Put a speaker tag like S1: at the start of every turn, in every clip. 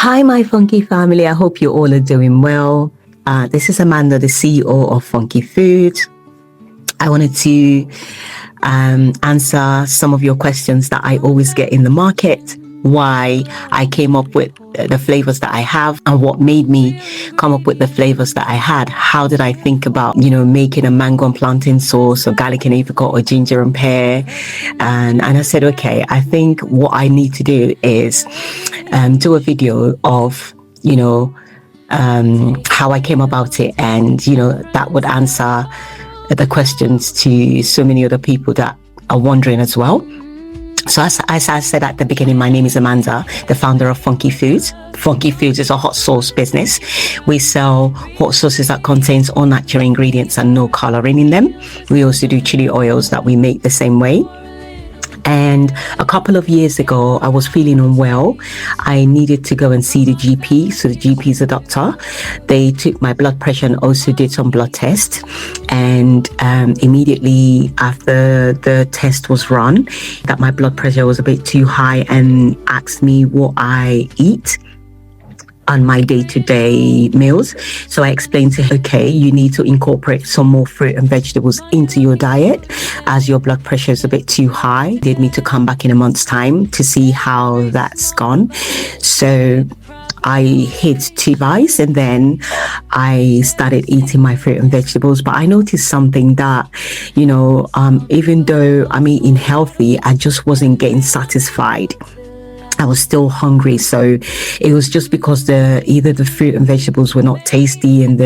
S1: Hi, my Funky family. I hope you all are doing well. This is Amanda, the CEO of Funkee Foods. I wanted to answer some of your questions that I always get in the market, why I came up with the flavors that I have and what made me come up with the flavors that I had. How did I think about, making a mango and plantain sauce or garlic and apricot or ginger and pear? And I said, okay, I think what I need to do is do a video of, how I came about it, and, that would answer the questions to so many other people that are wondering as well. So as I said at the beginning, my name is Amanda, the founder of Funkee Foods. Funkee Foods is a hot sauce business. We sell hot sauces that contains all natural ingredients and no coloring in them. We also do chili oils that we make the same way. And a couple of years ago, I was feeling unwell. I needed to go and see the GP. So the GP is a doctor. They took my blood pressure and also did some blood tests. And immediately after the test was run, that my blood pressure was a bit too high, and asked me what I eat on my day-to-day meals. So I explained to her, okay, you need to incorporate some more fruit and vegetables into your diet as your blood pressure is a bit too high. They need me to come back in a month's time to see how that's gone. So I hit 2 bites and then I started eating my fruit and vegetables. But I noticed something that, even though I'm eating healthy, I just wasn't getting satisfied. I was still hungry. So it was just because either the fruit and vegetables were not tasty, and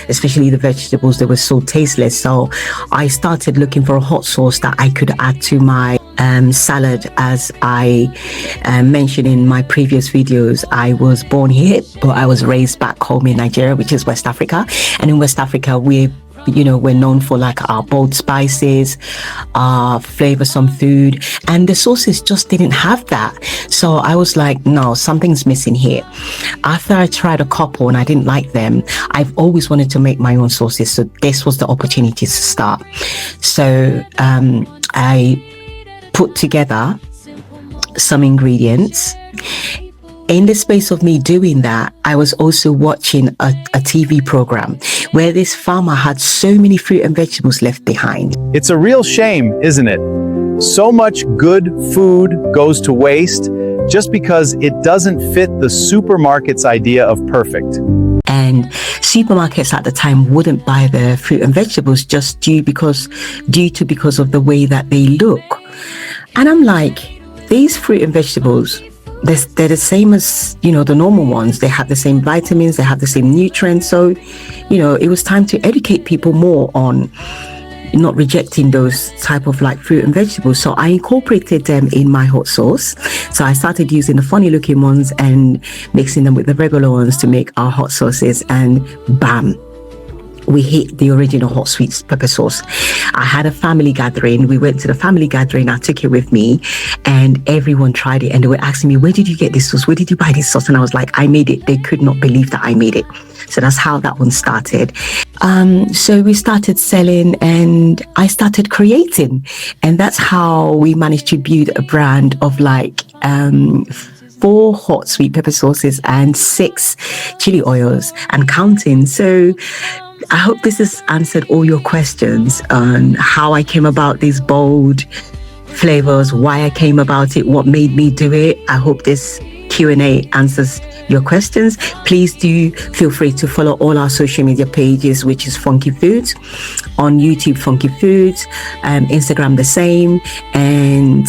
S1: especially the vegetables, they were so tasteless. So I started looking for a hot sauce that I could add to my salad. As I mentioned in my previous videos, I was born here, but I was raised back home in Nigeria, which is West Africa. And in West Africa, we're known for like our bold spices, our flavorsome food, and the sauces just didn't have that. So I was like, no, something's missing here. After I tried a couple and I didn't like them, I've always wanted to make my own sauces. So this was the opportunity to start. So I put together some ingredients. In the space of me doing that, I was also watching a TV program where this farmer had so many fruit and vegetables left behind.
S2: It's a real shame, isn't it? So much good food goes to waste just because it doesn't fit the supermarket's idea of perfect.
S1: And supermarkets at the time wouldn't buy the fruit and vegetables just due to the way that they look. And I'm like, these fruit and vegetables, they're the same as, the normal ones. They have the same vitamins, they have the same nutrients. So, it was time to educate people more on not rejecting those type of like fruit and vegetables. So I incorporated them in my hot sauce. So I started using the funny looking ones and mixing them with the regular ones to make our hot sauces, and bam, we hit the original hot sweet pepper sauce. I had a family gathering. We went to the family gathering. I took it with me, and everyone tried it. And they were asking me, where did you get this sauce? Where did you buy this sauce? And I was like, I made it. They could not believe that I made it. So that's how that one started. So we started selling and I started creating. And that's how we managed to build a brand of like 4 hot sweet pepper sauces and 6 chili oils and counting. So I hope this has answered all your questions on how I came about these bold flavors, why I came about it, what made me do it. I hope this Q&A answers your questions. Please do feel free to follow all our social media pages, which is Funkee Foods. On YouTube, Funkee Foods, Instagram the same, and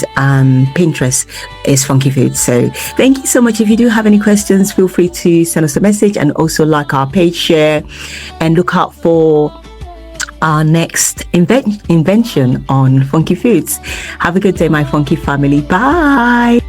S1: Pinterest is Funkee Foods. So thank you so much. If you do have any questions, feel free to send us a message, and also like our page, share, and look out for our next invention on Funkee Foods. Have a good day, my Funkee family. Bye.